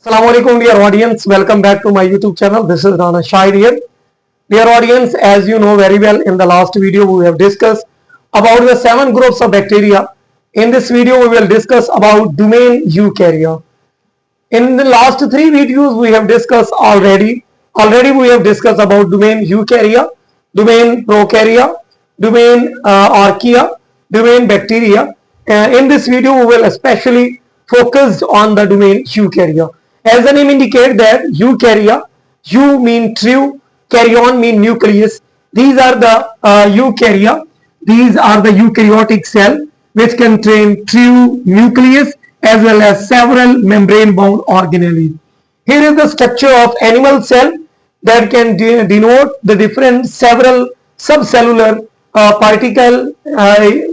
Assalamualaikum dear audience, welcome back to my YouTube channel. This is Prof.Shahid here. Dear audience, as you know very well, in the last video we have discussed about the 7 groups of bacteria. In this video we will discuss about domain Eukarya. In the last 3 videos we have discussed already we have discussed about domain Eukarya, domain Prokarya, domain Archaea, domain bacteria. In this video we will especially focus on the domain Eukarya. As the name indicates that Eukarya, Eu mean true, karyon mean nucleus. These are the Eukarya. These are the eukaryotic cell which contain true nucleus as well as several membrane bound organelles. Here is the structure of animal cell that can denote the different several subcellular particle.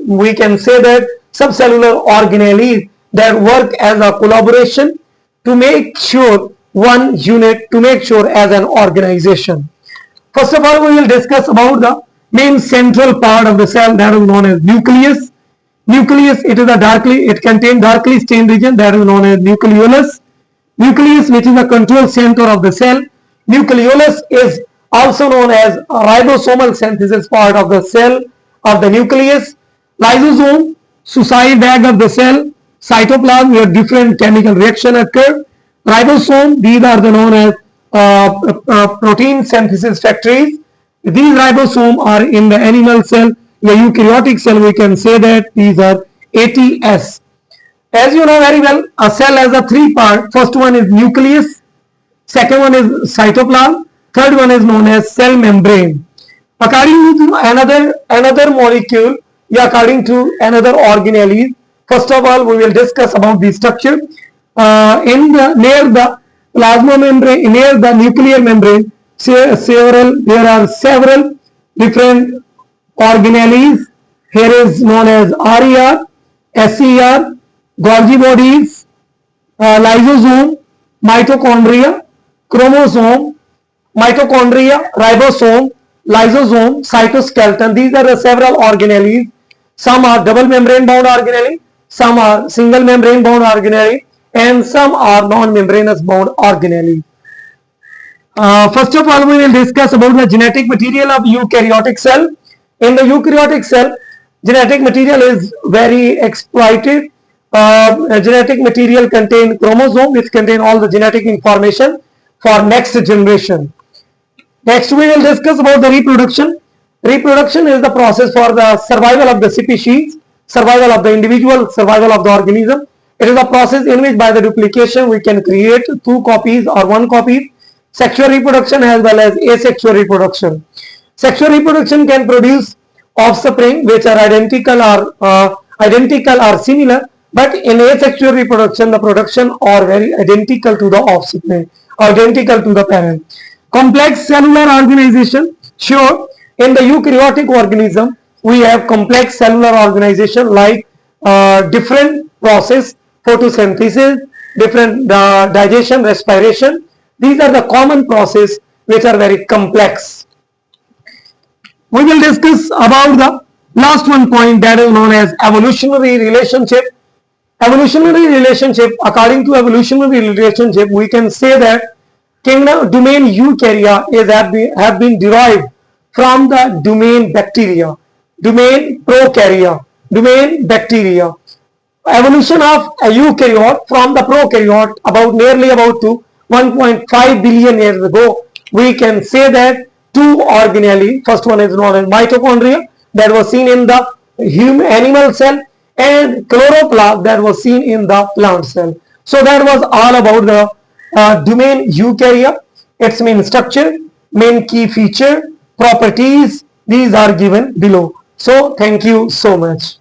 We can say that subcellular organelles that work as a collaboration to make sure one unit, to make sure as an organization. First of all, we will discuss about the main central part of the cell that is known as nucleus. Nucleus, it contains darkly stained region that is known as nucleolus. Nucleus, which is the control center of the cell. Nucleolus is also known as ribosomal synthesis part of the cell of the nucleus. Lysosome, suicide bag of the cell. Cytoplasm, where different chemical reaction occur. Ribosome, these are known as protein synthesis factories. These ribosomes are in the animal cell. The eukaryotic cell, we can say that these are ATS. As you know very well, a cell has a 3 part. First one is nucleus, second one is cytoplasm, third one is known as cell membrane. According to another molecule, according to another organelle, first of all, we will discuss about the structure. Near the plasma membrane, near the nuclear membrane, there are several different organelles. Here is known as RER, SER, Golgi bodies, lysosome, mitochondria, chromosome, mitochondria, ribosome, lysosome, cytoskeleton. These are the several organelles. Some are double membrane bound organelle, some are single membrane bound organelle, and some are non-membranous bound organelle. First of all, we will discuss about the genetic material of eukaryotic cell. In the eukaryotic cell, genetic material is very exploited. Genetic material contain chromosome, which contain all the genetic information for next generation. Next, we will discuss about the reproduction. Reproduction is the process for the survival of the species, survival of the individual, survival of the organism. It is a process in which by the duplication we can create 2 copies or 1 copy. Sexual reproduction as well as asexual reproduction. Sexual reproduction can produce offspring which are identical or similar, but in asexual reproduction the production are very identical to the offspring, identical to the parent. Complex cellular organization. Sure, in the eukaryotic organism we have complex cellular organization like different process, photosynthesis, different digestion, respiration. These are the common process which are very complex. We will discuss about the last one point that is known as evolutionary relationship. Evolutionary relationship, according to evolutionary relationship, we can say that domain Eukarya have been derived from the domain bacteria, domain Prokarya, domain bacteria. Evolution of a eukaryote from the prokaryote nearly about to 1.5 billion years ago. We can say that 2 organelle. First one is known as mitochondria that was seen in the human animal cell, and chloroplast that was seen in the plant cell. So that was all about the domain Eukarya. Its main structure, main key feature, properties, these are given below. So thank you so much.